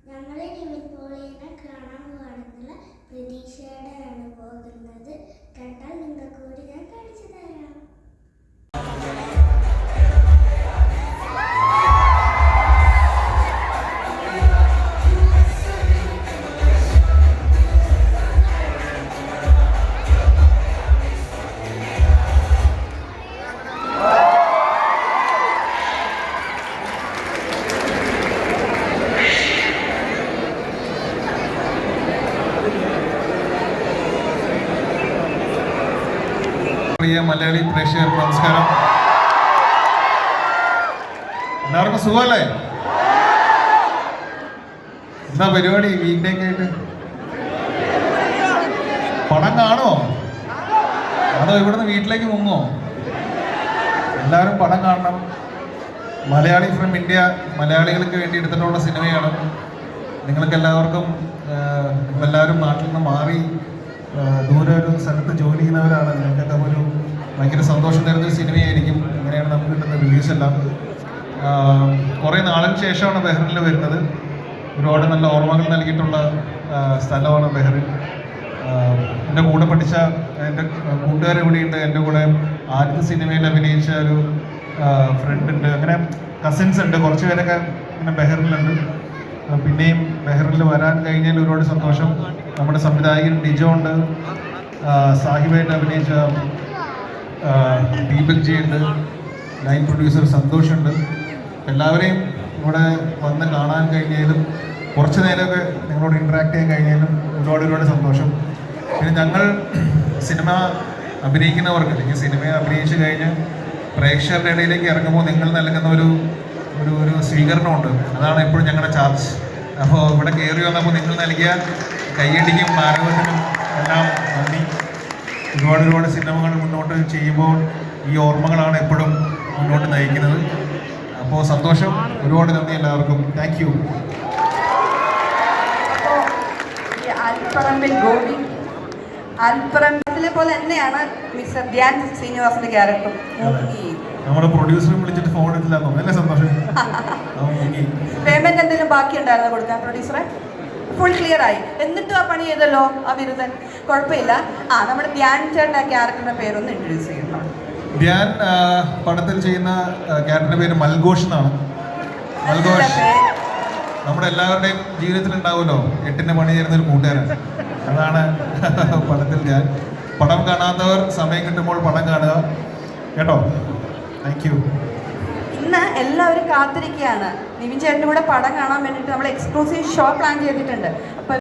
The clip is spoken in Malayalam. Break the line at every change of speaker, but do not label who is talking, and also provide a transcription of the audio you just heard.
ഞങ്ങൾ നിവിൻ പോളിയെ കാണാൻ പോകണമെന്നുള്ള പ്രതീക്ഷയോടെയാണ് പോകുന്നത്. കണ്ടാൽ നിങ്ങൾക്ക് കൂടി ഞാൻ കാണിച്ചു തരാം.
പ്രിയ മലയാളി പ്രേക്ഷകർക്ക് നമസ്കാരം. എല്ലാവർക്കും സുഖമല്ലേ? എന്താ പരിപാടി വീക്ക് ഡേ ഒക്കെ ആയിട്ട്? പടം കാണുമോ അതോ ഇവിടുന്ന് വീട്ടിലേക്ക് മുങ്ങോ? എല്ലാവരും പടം കാണണം. മലയാളി ഫ്രം ഇന്ത്യ മലയാളികൾക്ക് വേണ്ടി എടുത്തിട്ടുള്ള സിനിമയാണ്. നിങ്ങൾക്ക് എല്ലാവർക്കും നിങ്ങളെല്ലാവരും നാട്ടിൽ നിന്ന് മാറി ദൂരെ ഒരു സ്ഥലത്ത് ജോലി ചെയ്യുന്നവരാണ്. നിങ്ങൾക്കൊക്കെ ഒരു ഭയങ്കര സന്തോഷം തരുന്നൊരു സിനിമയായിരിക്കും. അങ്ങനെയാണ് നമുക്ക് കിട്ടുന്ന റിവ്യൂസ് എല്ലാം. കുറേ നാളിന് ശേഷമാണ് ബെഹ്റിനിൽ വരുന്നത്. ഒരുപാട് നല്ല ഓർമ്മകൾ നൽകിയിട്ടുള്ള സ്ഥലമാണ് ബെഹ്റിൻ. എൻ്റെ കൂടെ പഠിച്ച എൻ്റെ കൂട്ടുകാർ ഇവിടെയുണ്ട്. എൻ്റെ കൂടെ ആദ്യത്തെ സിനിമയിൽ അഭിനയിച്ച ഒരു ഫ്രണ്ട് ഉണ്ട്. അങ്ങനെ കസിൻസ് ഉണ്ട്. കുറച്ച് പേരൊക്കെ ഇങ്ങനെ ബെഹ്റിനിലുണ്ട്. പിന്നെയും ബെഹ്റിനിൽ വരാൻ കഴിഞ്ഞാൽ ഒരുപാട് സന്തോഷം. നമ്മുടെ സംവിധായകൻ ഡിജോ ഉണ്ട്. സാഹിബായിട്ട് അഭിനയിച്ച ദീപക് ജി ഉണ്ട്. ലൈൻ പ്രൊഡ്യൂസർ സന്തോഷുണ്ട്. എല്ലാവരെയും ഇവിടെ വന്ന് കാണാൻ കഴിഞ്ഞാലും കുറച്ച് നേരമൊക്കെ നിങ്ങളോട് ഇൻട്രാക്ട് ചെയ്യാൻ കഴിഞ്ഞാലും ഒരുപാട് സന്തോഷം. പിന്നെ ഞങ്ങൾ സിനിമ അഭിനയിക്കുന്നവർക്ക് അല്ലെങ്കിൽ സിനിമയെ അഭിനയിച്ച് കഴിഞ്ഞ് പ്രേക്ഷകരുടെ ഇടയിലേക്ക് ഇറങ്ങുമ്പോൾ നിങ്ങൾ നൽകുന്ന ഒരു സ്വീകരണമുണ്ട്. അതാണ് എപ്പോഴും ഞങ്ങളുടെ ചാർജ്. അപ്പോൾ ഇവിടെ കയറി വന്നപ്പോൾ നിങ്ങൾ നൽകിയ കയ്യടിക്കും ആരോഗ്യത്തിനും എല്ലാം നന്ദി. ഒരുപാട് സിനിമകൾ മുന്നോട്ട് ചെയ്യുമ്പോൾ ഈ ഓർമ്മകളാണ് എപ്പോഴും മുന്നോട്ട് നയിക്കുന്നത്. അപ്പോൾ സന്തോഷം. ഒരുപാട് നന്ദി എല്ലാവർക്കും. Thank you.
ആൽപ്പറമ്പിലെ പോലെ തന്നെയാണ് മിസ്റ്റർ ധ്യാൻ ശ്രീനിവാസിന്റെ ക്യാരക്ടർ.
നമ്മുടെ പ്രൊഡ്യൂസറും വിളിച്ചിട്ട് ഫോൺ എടുത്തില്ല. നല്ല സന്തോഷം.
പേയ്മെന്റ് എന്തെങ്കിലും ബാക്കി ഉണ്ടായിരുന്നു കൊടുക്കാൻ? പ്രൊഡ്യൂസറെ ഫുൾ ക്ലിയർ ആയി. എന്നിട്ടും ആ പണി ചെയ്തല്ലോ ആ ബിരുദൻ. കുഴപ്പമില്ല. നമ്മുടെ ധ്യാൻ ചേട്ടൻ്റെ ആ ക്യാരക്ടറിന്റെ പേരൊന്ന് ഇൻട്രൊഡ്യൂസ് ചെയ്യുന്നു.
ധ്യാൻ പടത്തിൽ ചെയ്യുന്ന ക്യാരക്ടറിന്റെ പേര് മൽഘോഷ് എന്നാണ്. മൽഘോഷ് നമ്മുടെ എല്ലാവരുടെയും ജീവിതത്തിൽ ഉണ്ടാവുമല്ലോ, 8ന്റെ പണി ചെയ്യുന്ന ഒരു കൂട്ടുകാരൻ. അതാണ് പടത്തിൽ ധ്യാൻ. പടം കാണാത്തവർ സമയം കിട്ടുമ്പോൾ പടം കാണുക കേട്ടോ. Thank you.
ഇന്ന് എല്ലാവരും കാത്തിരിക്കുകയാണ്. നിവിൻ ചേട്ടൻ്റെ കൂടെ പടം കാണാൻ വേണ്ടിയിട്ട് നമ്മൾ എക്സ്ക്ലൂസീവ് ഷോ പ്ലാൻ ചെയ്തിട്ടുണ്ട്. അപ്പോൾ